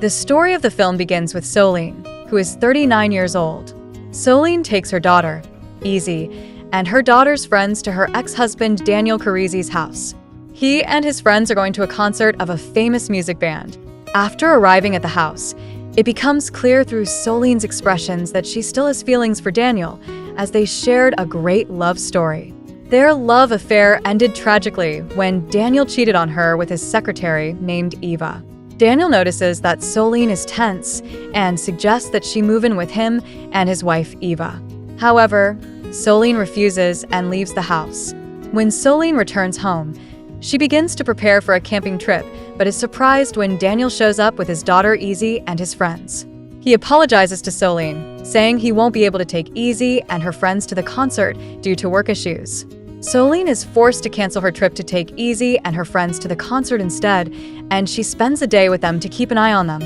The story of the film begins with Solène, who is 39 years old. Solène takes her daughter, Easy, and her daughter's friends to her ex-husband Daniel Carisi's house. He and his friends are going to a concert of a famous music band. After arriving at the house, it becomes clear through Solène's expressions that she still has feelings for Daniel, as they shared a great love story. Their love affair ended tragically when Daniel cheated on her with his secretary named Eva. Daniel notices that Solène is tense and suggests that she move in with him and his wife Eva. However, Solène refuses and leaves the house. When Solène returns home, she begins to prepare for a camping trip, but is surprised when Daniel shows up with his daughter Easy and his friends. He apologizes to Solène, saying he won't be able to take Easy and her friends to the concert due to work issues. Solène is forced to cancel her trip to take Easy and her friends to the concert instead, and she spends a day with them to keep an eye on them,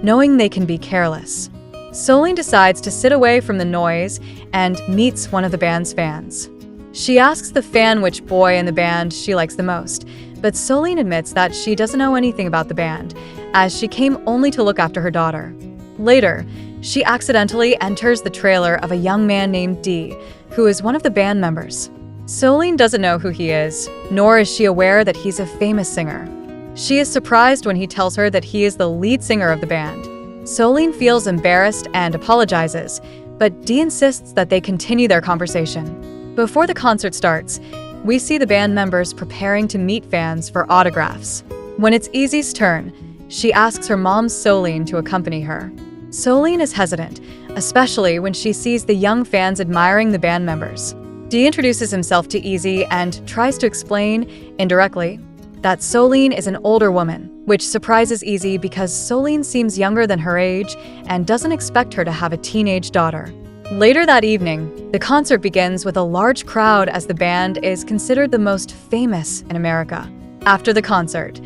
knowing they can be careless. Solène decides to sit away from the noise and meets one of the band's fans. She asks the fan which boy in the band she likes the most, but Solène admits that she doesn't know anything about the band, as she came only to look after her daughter. Later, she accidentally enters the trailer of a young man named D, who is one of the band members. Solène doesn't know who he is, nor is she aware that he's a famous singer. She is surprised when he tells her that he is the lead singer of the band. Solène feels embarrassed and apologizes, but D insists that they continue their conversation. Before the concert starts, we see the band members preparing to meet fans for autographs. When it's Easy's turn, she asks her mom Solène to accompany her. Solène is hesitant, especially when she sees the young fans admiring the band members. D introduces himself to Easy and tries to explain, indirectly, that Solène is an older woman, which surprises Easy because Solène seems younger than her age and doesn't expect her to have a teenage daughter. Later that evening, the concert begins with a large crowd as the band is considered the most famous in America. After the concert,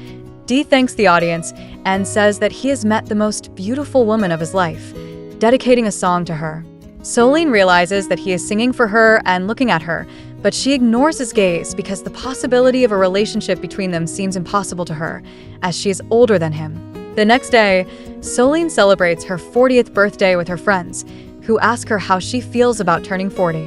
D thanks the audience and says that he has met the most beautiful woman of his life, dedicating a song to her. Solène realizes that he is singing for her and looking at her, but she ignores his gaze because the possibility of a relationship between them seems impossible to her, as she is older than him. The next day, Solène celebrates her 40th birthday with her friends, who ask her how she feels about turning 40.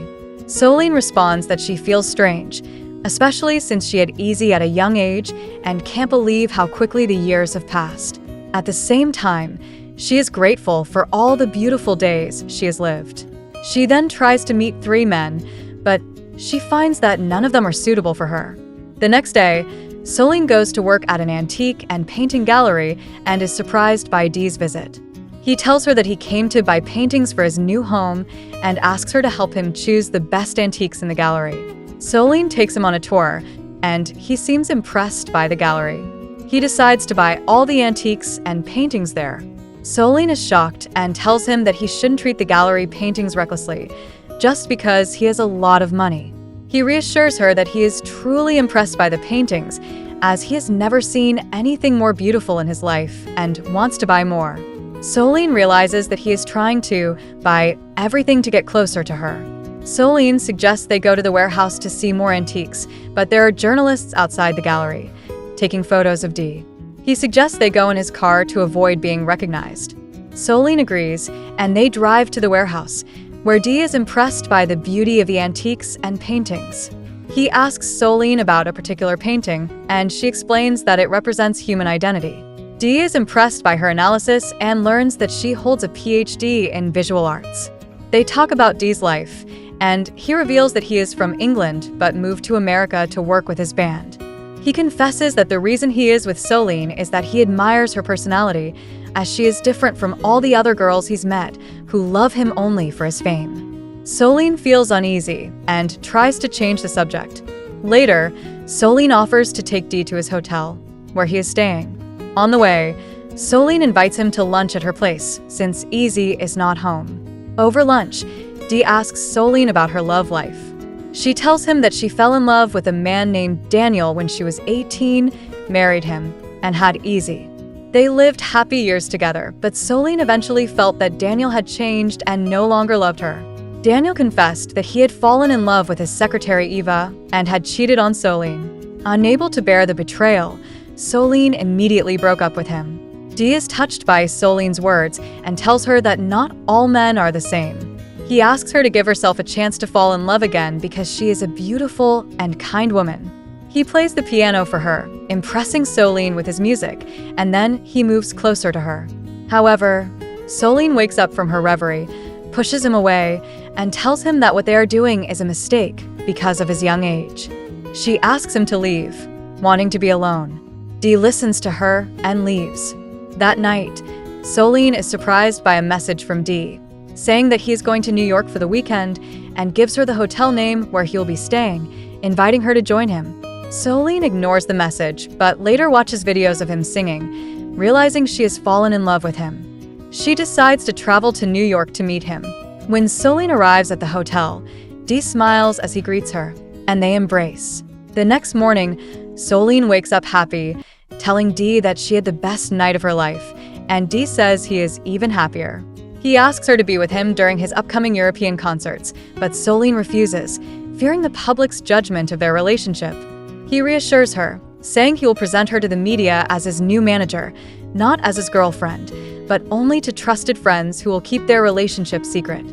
Solène responds that she feels strange, especially since she had Easy at a young age and can't believe how quickly the years have passed. At the same time, she is grateful for all the beautiful days she has lived. She then tries to meet 3 men, but she finds that none of them are suitable for her. The next day, Solène goes to work at an antique and painting gallery and is surprised by D's visit. He tells her that he came to buy paintings for his new home and asks her to help him choose the best antiques in the gallery. Solène takes him on a tour, and he seems impressed by the gallery. He decides to buy all the antiques and paintings there. Solène is shocked and tells him that he shouldn't treat the gallery paintings recklessly, just because he has a lot of money. He reassures her that he is truly impressed by the paintings, as he has never seen anything more beautiful in his life and wants to buy more. Solène realizes that he is trying to buy everything to get closer to her. Solène suggests they go to the warehouse to see more antiques, but there are journalists outside the gallery, taking photos of D. He suggests they go in his car to avoid being recognized. Solène agrees, and they drive to the warehouse, where D is impressed by the beauty of the antiques and paintings. He asks Solène about a particular painting, and she explains that it represents human identity. D is impressed by her analysis and learns that she holds a PhD in visual arts. They talk about D's life, and he reveals that he is from England but moved to America to work with his band. He confesses that the reason he is with Solène is that he admires her personality, as she is different from all the other girls he's met who love him only for his fame. Solène feels uneasy and tries to change the subject. Later, Solène offers to take D to his hotel, where he is staying. On the way, Solène invites him to lunch at her place, since Easy is not home. Over lunch, D asks Solène about her love life. She tells him that she fell in love with a man named Daniel when she was 18, married him, and had Easy. They lived happy years together, but Solène eventually felt that Daniel had changed and no longer loved her. Daniel confessed that he had fallen in love with his secretary Eva and had cheated on Solène. Unable to bear the betrayal, Solène immediately broke up with him. Dee is touched by Solene's words and tells her that not all men are the same. He asks her to give herself a chance to fall in love again because she is a beautiful and kind woman. He plays the piano for her, impressing Solène with his music, and then he moves closer to her. However, Solène wakes up from her reverie, pushes him away, and tells him that what they are doing is a mistake because of his young age. She asks him to leave, wanting to be alone. Dee listens to her and leaves. That night, Solène is surprised by a message from Dee, saying that he is going to New York for the weekend and gives her the hotel name where he'll be staying, inviting her to join him. Solène ignores the message, but later watches videos of him singing, realizing she has fallen in love with him. She decides to travel to New York to meet him. When Solène arrives at the hotel, Dee smiles as he greets her, and they embrace. The next morning, Solène wakes up happy, telling Dee that she had the best night of her life, and Dee says he is even happier. He asks her to be with him during his upcoming European concerts, but Solène refuses, fearing the public's judgment of their relationship. He reassures her, saying he will present her to the media as his new manager, not as his girlfriend, but only to trusted friends who will keep their relationship secret.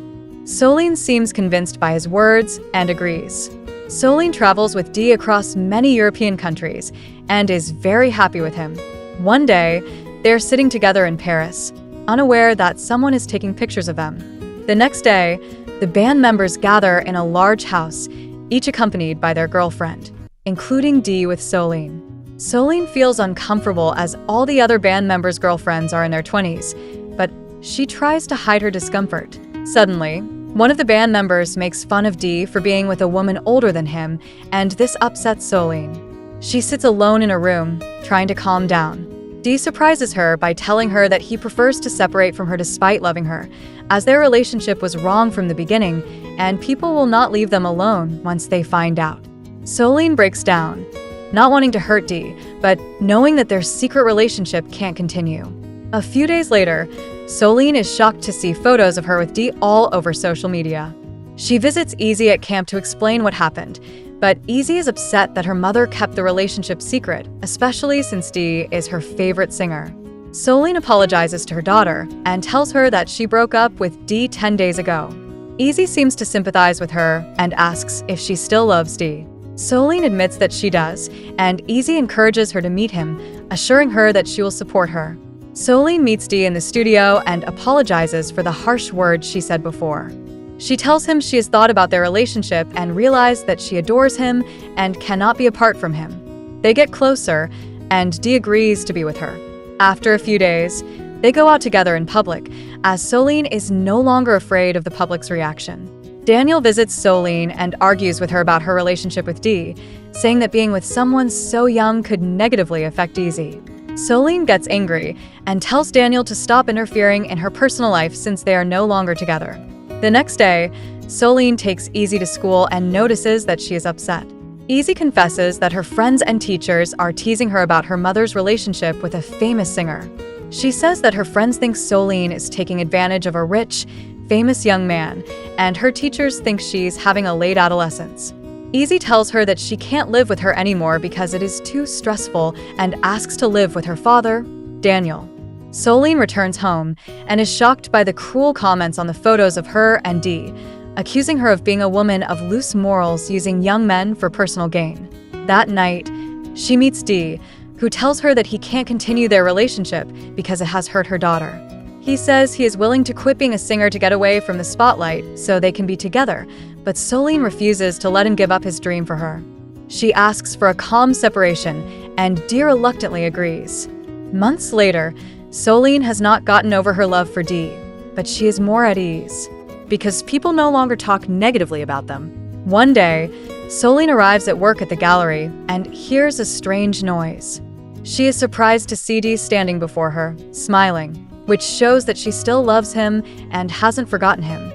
Solène seems convinced by his words and agrees. Solène travels with Dee across many European countries and is very happy with him. One day, they're sitting together in Paris, unaware that someone is taking pictures of them. The next day, the band members gather in a large house, each accompanied by their girlfriend, including Dee with Solène. Solène feels uncomfortable as all the other band members' girlfriends are in their 20s, but she tries to hide her discomfort. Suddenly, one of the band members makes fun of Dee for being with a woman older than him, and this upsets Solène. She sits alone in a room, trying to calm down. Dee surprises her by telling her that he prefers to separate from her despite loving her, as their relationship was wrong from the beginning, and people will not leave them alone once they find out. Solène breaks down, not wanting to hurt Dee, but knowing that their secret relationship can't continue. A few days later, Solène is shocked to see photos of her with Dee all over social media. She visits Easy at camp to explain what happened, but Easy is upset that her mother kept the relationship secret, especially since Dee is her favorite singer. Solène apologizes to her daughter and tells her that she broke up with Dee 10 days ago. Easy seems to sympathize with her and asks if she still loves Dee. Solène admits that she does, and Easy encourages her to meet him, assuring her that she will support her. Solène meets Dee in the studio and apologizes for the harsh words she said before. She tells him she has thought about their relationship and realized that she adores him and cannot be apart from him. They get closer, and Dee agrees to be with her. After a few days, they go out together in public, as Solène is no longer afraid of the public's reaction. Daniel visits Solène and argues with her about her relationship with Dee, saying that being with someone so young could negatively affect Easy. Solène gets angry and tells Daniel to stop interfering in her personal life since they are no longer together. The next day, Solène takes Easy to school and notices that she is upset. Easy confesses that her friends and teachers are teasing her about her mother's relationship with a famous singer. She says that her friends think Solène is taking advantage of a rich, famous young man, and her teachers think she's having a late adolescence. Easy tells her that she can't live with her anymore because it is too stressful and asks to live with her father, Daniel. Solène returns home and is shocked by the cruel comments on the photos of her and Dee, accusing her of being a woman of loose morals using young men for personal gain. That night, she meets Dee, who tells her that he can't continue their relationship because it has hurt her daughter. He says he is willing to quit being a singer to get away from the spotlight so they can be together, but Solène refuses to let him give up his dream for her. She asks for a calm separation, and Dee reluctantly agrees. Months later, Solène has not gotten over her love for Dee, but she is more at ease, because people no longer talk negatively about them. One day, Solène arrives at work at the gallery and hears a strange noise. She is surprised to see Dee standing before her, smiling, which shows that she still loves him and hasn't forgotten him.